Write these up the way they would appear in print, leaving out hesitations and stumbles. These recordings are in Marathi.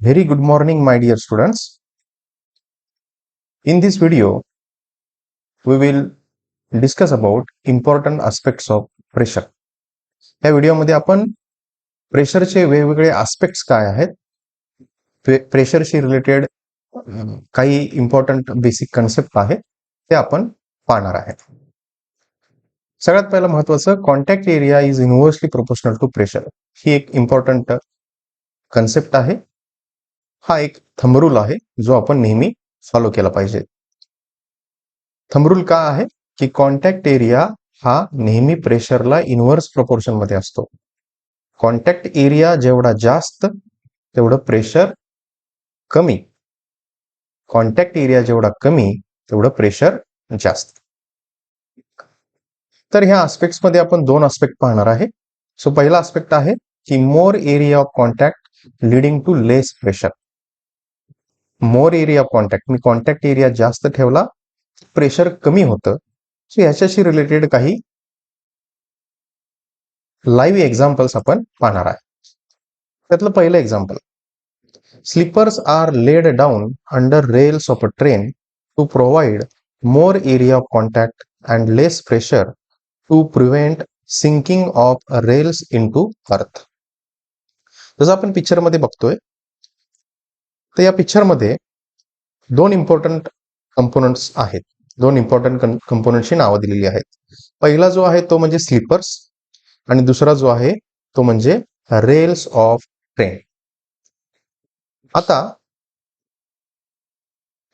Very good morning, my dear students. In this video, we will discuss about important aspects of pressure. या व्हिडिओमध्ये आपण प्रेशरचे वेगवेगळे आस्पेक्ट्स काय आहेत, प्रेशरशी रिलेटेड काही इम्पॉर्टंट बेसिक कन्सेप्ट आहेत ते आपण पाहणार आहे. सगळ्यात पहिलं महत्त्वाचं, contact area is inversely proportional to pressure. ही एक इम्पॉर्टंट कन्सेप्ट आहे. हा एक थंब रूल आहे जो आपण नेहमी फॉलो केला पाहिजे. थंब रूल काय आहे की कॉन्टॅक्ट एरिया हा नेहमी प्रेशरला इन्व्हर्स प्रोपोर्शन मध्ये असतो. कॉन्टॅक्ट एरिया जेवढा जास्त तेवढं प्रेशर कमी. कॉन्टॅक्ट एरिया जेवढा कमी तेवढं प्रेशर जास्त. तर ह्या आस्पेक्ट्स मध्ये आपण दोन आस्पेक्ट पाहणार आहे. सो पहिला आस्पेक्ट आहे की more area of contact leading to less pressure. More area of contact, मी कॉन्टॅक्ट एरिया जास्त ठेवला प्रेशर कमी होतं. सो ह्याच्याशी रिलेटेड काही लाईव्ह एक्झाम्पल्स आपण पाहणार आहे. त्यातलं पहिलं example, sleepers are laid down under rails of a train to provide more area of contact and less pressure to prevent sinking of rails into earth. जसं आपण पिक्चरमध्ये बघतोय, तर या पिक्चरमध्ये दोन इम्पॉर्टंट कंपोनंट्स आहेत. दोन इम्पॉर्टंट कंपोनंटची नावं दिलेली आहेत. पहिला जो आहे तो म्हणजे स्लीपर्स आणि दुसरा जो आहे तो म्हणजे रेल्स ऑफ ट्रेन. आता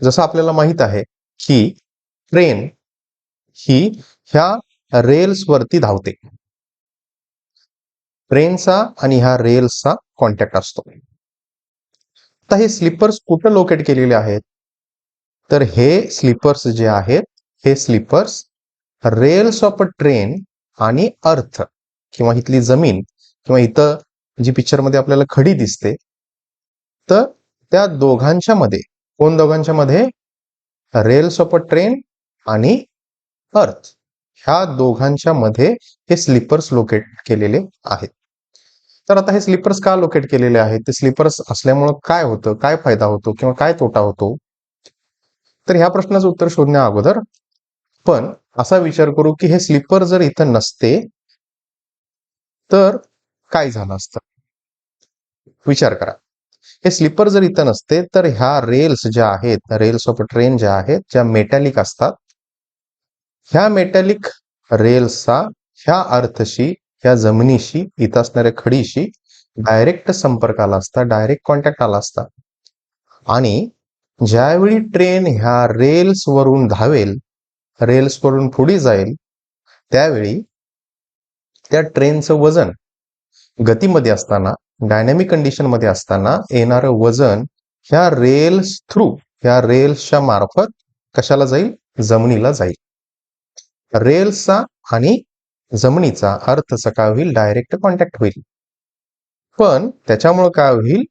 जसं आपल्याला माहित आहे की ट्रेन ही ह्या रेल्स वरती धावते. ट्रेनचा आणि ह्या रेल्सचा कॉन्टॅक्ट असतो. आता हे स्लीपर्स कुठं लोकेट केलेले आहेत, तर हे स्लीपर्स जे आहेत हे sleepers rails of a train आणि अर्थ किंवा इथली जमीन किंवा इथं जी पिक्चरमध्ये आपल्याला खडी दिसते, तर त्या दोघांच्या मध्ये, कोण दोघांच्या मध्ये, रेल्स ऑफ अ ट्रेन आणि अर्थ, ह्या दोघांच्या मध्ये हे स्लीपर्स लोकेट केलेले आहेत. तर आता हे स्लीपर्स का लोकेट केलेले आहेत, ते स्लीपर्स असल्यामुळे काय होतं, काय फायदा होतो किंवा काय तोटा होतो, तर ह्या प्रश्नाचं उत्तर शोधण्या अगोदर पण असा विचार करू की हे स्लीपर जर इथं नसते तर काय झालं असतं. विचार करा, हे स्लीपर जर इथं नसते तर ह्या रेल्स ज्या आहेत, रेल्स ऑफ ट्रेन ज्या आहेत, ज्या मेटॅलिक असतात, ह्या मेटॅलिक रेल्सचा ह्या अर्थशी, ह्या जमिनीशी, इथं असणाऱ्या खडीशी डायरेक्ट संपर्क आला असता, डायरेक्ट कॉन्टॅक्ट आला असता. आणि ज्यावेळी ट्रेन ह्या रेल्स वरून धावेल, रेल्स वरून पुढे जाईल, त्यावेळी त्या ट्रेनचं वजन गतीमध्ये असताना, डायनॅमिक कंडिशन मध्ये असताना येणारं वजन ह्या रेल्स थ्रू, ह्या रेल्सच्या मार्फत कशाला जाईल, जमिनीला जाईल. रेल्सचा आणि जमिनीचा अर्थचा काय होईल, डायरेक्ट कॉन्टॅक्ट होईल. पण त्याच्यामुळे काय होईल,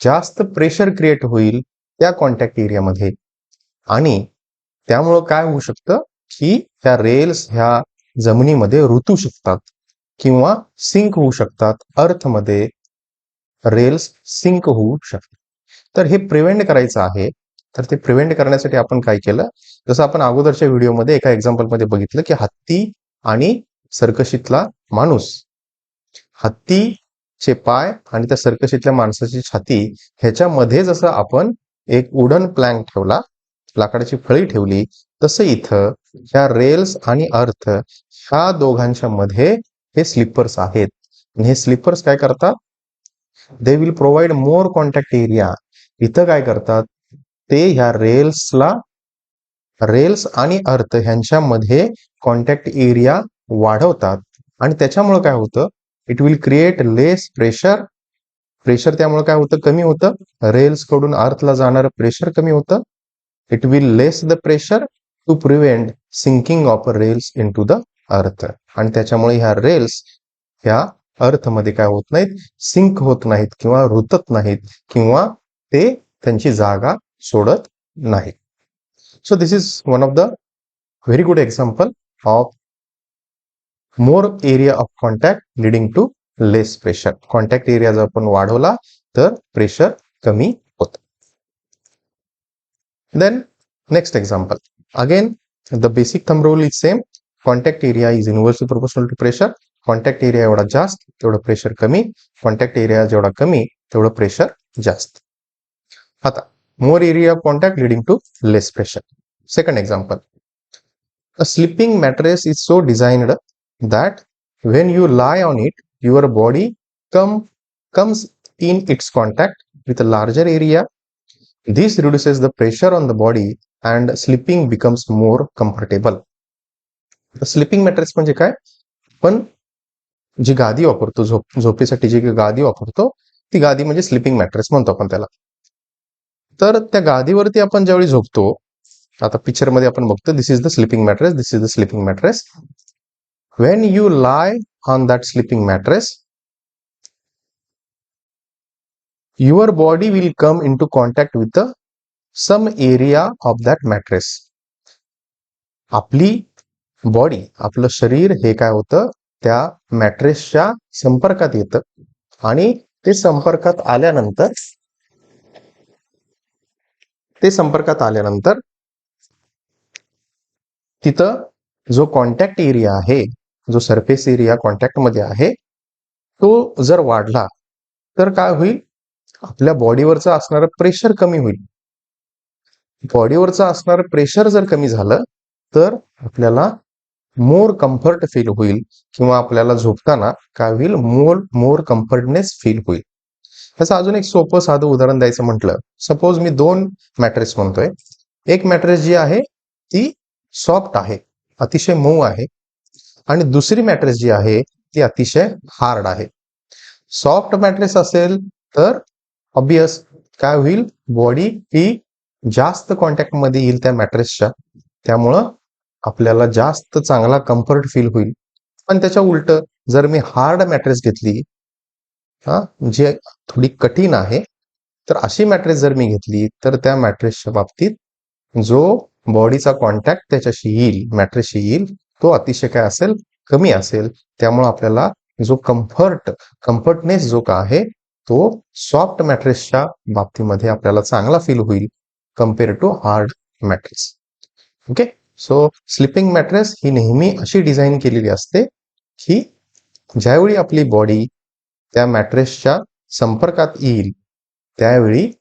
जास्त प्रेशर क्रिएट होईल त्या कॉन्टॅक्ट एरियामध्ये आणि त्यामुळं काय होऊ शकतं की ह्या रेल्स ह्या जमिनीमध्ये रुतू शकतात किंवा सिंक होऊ शकतात. अर्थमध्ये रेल्स सिंक होऊ शकतात. तर हे प्रिव्हेंट करायचं आहे. तर ते प्रिव्हेंट करण्यासाठी आपण काय केलं, जसं आपण अगोदरच्या व्हिडिओमध्ये एका एक्झाम्पलमध्ये बघितलं की हत्ती आणि सर्कशीतला माणूस, हत्तीचे पाय आणि त्या सर्कशीतल्या माणसाची छाती ह्याच्यामध्ये जसं आपण एक वुडन प्लॅंक ठेवला, लाकडाची फळी ठेवली, तसं इथं ह्या रेल्स आणि अर्थ ह्या दोघांच्या मध्ये हे स्लीपर्स आहेत. आणि हे स्लीपर्स काय करतात, they will provide more contact area. इथं काय करतात, ते ह्या रेल्सला, रेल्स आणि अर्थ ह्यांच्यामध्ये कॉन्टॅक्ट एरिया वाढवतात आणि त्याच्यामुळे काय होतं, it will create less pressure. Pressure त्यामुळे काय होतं, कमी होतं. रेल्स कडून अर्थला जाणारं प्रेशर कमी होतं. It will less the pressure to prevent sinking of rails into the earth. आणि त्याच्यामुळे ह्या रेल्स ह्या अर्थमध्ये काय होत नाहीत, सिंक होत नाहीत किंवा रुतत नाहीत किंवा ते त्यांची जागा सोडत नाहीत. So this is one of the very good example of more area of contact leading to less pressure. Contact area जर आपण वाढवला तर प्रेशर कमी होतं. Then next example, again the basic thumb rule is same. Contact area is inversely proportional to pressure. Contact area एवढा जास्त तेवढं प्रेशर कमी. कॉन्टॅक्ट एरिया जेवढा कमी तेवढं प्रेशर जास्त. आता more area of contact leading to less pressure. Second example, a sleeping mattress is so designed that when you lie on it, your body comes in its contact with a larger area. This reduces the pressure on the body and sleeping becomes more comfortable. Sleeping mattress म्हणजे काय? पण जी गादी वापरतो, झोपेसाठी जी गादी वापरतो ती गादी म्हणजे स्लिपिंग मॅट्रेस म्हणतो आपण त्याला. तर त्या गादीवरती आपण ज्यावेळी झोपतो, आता पिक्चर मध्ये आपण बघतो, this is the sleeping mattress, this is the sleeping mattress. When you lie on that sleeping mattress, your body will come into contact with some area of that mattress. आपली बॉडी, आपलं शरीर हे काय होतं, त्या मॅट्रेसच्या संपर्कात येतं आणि ते संपर्कात आल्यानंतर तिथं जो कॉन्टॅक्ट एरिया आहे, जो सरफेस एरिया कॉन्टॅक्ट मध्ये आहे, तो जर वाढला तर काय होईल, आपल्या बॉडीवरचं असणारं प्रेशर कमी होईल. बॉडीवरचं असणारं प्रेशर जर कमी झालं तर आपल्याला मोर कम्फर्ट फील होईल किंवा आपल्याला झोपताना काय होईल, मोर कम्फर्टनेस फील होईल. त्याचं अजून एक सोपं साधं उदाहरण द्यायचं म्हटलं, सपोज मी 2 मॅट्रेस म्हणतोय. एक मॅट्रेस जी आहे ती सॉफ्ट आहे, अतिशय मऊ आहे, आणि दुसरी मॅट्रेस जी आहे ती अतिशय हार्ड आहे. सॉफ्ट मॅट्रेस असेल तर ऑब्वियस काय होईल, बॉडी ही जास्त कॉन्टॅक्ट मध्ये येईल त्या मॅट्रेसच्या, त्यामुळं आपल्याला जास्त चांगला कम्फर्ट फील होईल. पण त्याच्या उलट जर मी हार्ड मॅट्रेस घेतली, जे थोडी कठीण आहे, तर अशी मॅट्रेस जर मी घेतली तर त्या मॅट्रेसच्या बाबतीत जो बॉडीचा कॉन्टॅक्ट त्याच्याशी येईल, मॅट्रेसशी येईल, तो अतिशय काय असेल, कमी असेल. त्यामुळे आपल्याला जो कम्फर्टनेस जो का आहे तो सॉफ्ट मॅट्रेसच्या बाबतीमध्ये आपल्याला चांगला फील होईल compare to hard mattress. Okay, so sleeping mattress ही नेहमी अशी डिझाईन केलेली असते की ज्यावेळी आपली बॉडी त्या मॅट्रेसच्या संपर्कात येईल त्यावेळी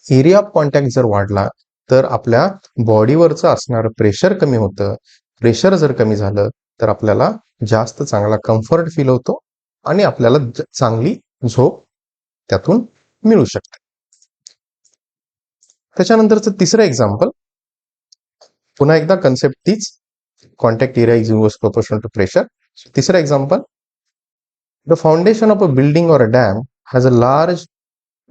एरिया ऑफ कॉन्टॅक्ट जर वाढला तर आपल्या बॉडीवरचं असणारं प्रेशर कमी होतं. प्रेशर जर कमी झालं तर आपल्याला जास्त चांगला कम्फर्ट फील होतो आणि आपल्याला चांगली झोप त्यातून मिळू शकते. त्याच्यानंतरचं तिसरं एक्झाम्पल, पुन्हा एकदा कन्सेप्ट तीच, contact area is inverse proportional to pressure. तिसरं example, the foundation of a building or a dam has a large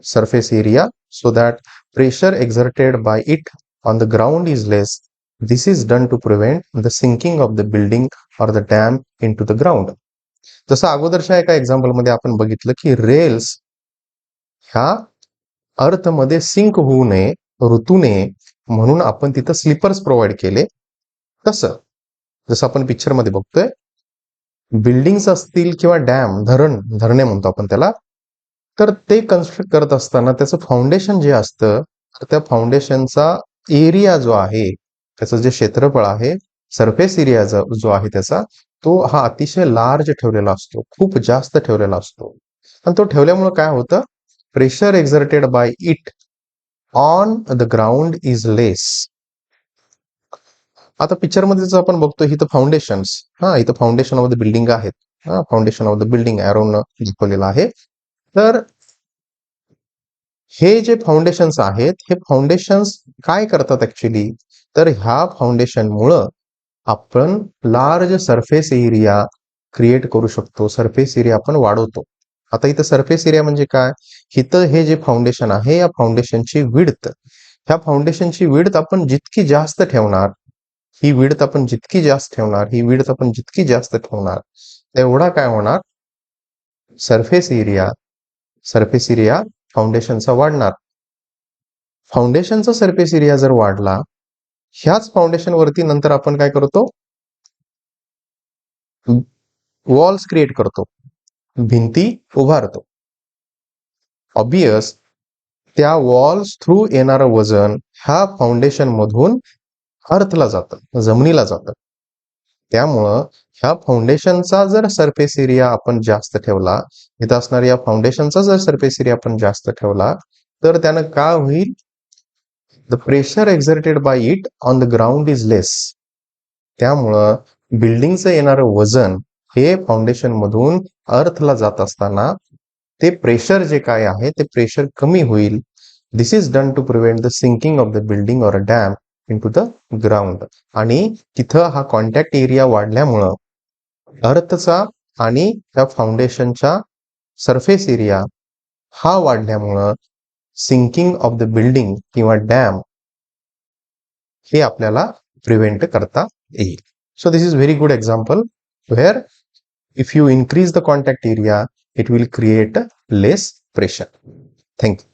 surface area so that pressure exerted by it on the ground is less. This is done to prevent the sinking of the building or the dam into the ground. जसं अगोदरच्या एका एक्झाम्पल मध्ये आपण बघितलं की रेल्स ह्या अर्थ मध्ये सिंक होऊ नये, ऋतू नये म्हणून आपण तिथं स्लीपर्स प्रोव्हाइड केले. तसं जसं आपण पिक्चर मध्ये बघतोय, बिल्डिंग्स असतील किंवा डॅम, धरणे म्हणतो आपण त्याला, तर ते कन्स्ट्रक्ट करत असताना त्याचं फाउंडेशन जे असतं, तर त्या फाउंडेशनचा एरिया जो आहे, त्याचं जे क्षेत्रफळ आहे, सरफेस एरिया जो आहे त्याचा, तो हा अतिशय लार्ज ठेवलेला असतो, खूप जास्त ठेवलेला असतो. आणि तो ठेवल्यामुळे काय होतं, pressure exerted by it on the ground is less. आता पिक्चर मध्ये आपण बघतो इथं फाउंडेशन्स, इथं फाउंडेशन ऑफ द बिल्डिंग आहेत, फाउंडेशन ऑफ द बिल्डिंग एरोन दाखवलेलं आहे. तर हे जे फाउंडेशन्स आहेत, हे फाउंडेशन्स काय करतात ऍक्च्युली, तर ह्या फाउंडेशन मुळे आपण लार्ज सरफेस एरिया क्रिएट करू शकतो, सरफेस एरिया आपण वाढवतो. आता इथं सरफेस एरिया म्हणजे काय, इथं हे जे फाउंडेशन आहे या फाउंडेशनची विड्थ, ह्या फाउंडेशनची विड्थ आपण जितकी जास्त ठेवणार, ही विड्थ आपण जितकी जास्त ठेवणार, ही विड्थ आपण जितकी जास्त ठेवणार, तेवढा काय होणार, सरफेस एरिया फाउंडेशनचा वाढणार. फाउंडेशनचा सरफेस एरिया जर वाढला, ह्याच फाउंडेशन वरती नंतर आपण काय करतो, वॉल्स क्रिएट करतो, भिंती उभारतो. ऑब्वियस त्या वॉल्स थ्रू येणारं वजन ह्या फाउंडेशन मधून अर्थला जातं, जमिनीला जातं. त्यामुळं ह्या फाउंडेशनचा जर सरफेस एरिया आपण जास्त ठेवला, इथं असणाऱ्या या फाउंडेशनचा जर सरफेस एरिया आपण जास्त ठेवला, तर त्यानं काय होईल, the pressure exerted by it on the ground is less. त्यामुळं बिल्डिंगचं येणारं वजन हे फाउंडेशन मधून अर्थला जात असताना ते प्रेशर जे काय आहे ते प्रेशर कमी होईल. This is done to prevent the sinking of the building or a dam into the ground. आणि तिथं हा कॉन्टॅक्ट एरिया वाढल्यामुळं अर्थचा आणि त्या फाउंडेशनच्या सरफेस एरिया हा वाढल्यामुळं सिंकिंग ऑफ द बिल्डिंग किंवा डॅम हे आपल्याला प्रिव्हेंट करता येईल. So this is very good example where if you increase the contact area, it will create less pressure. Thank you.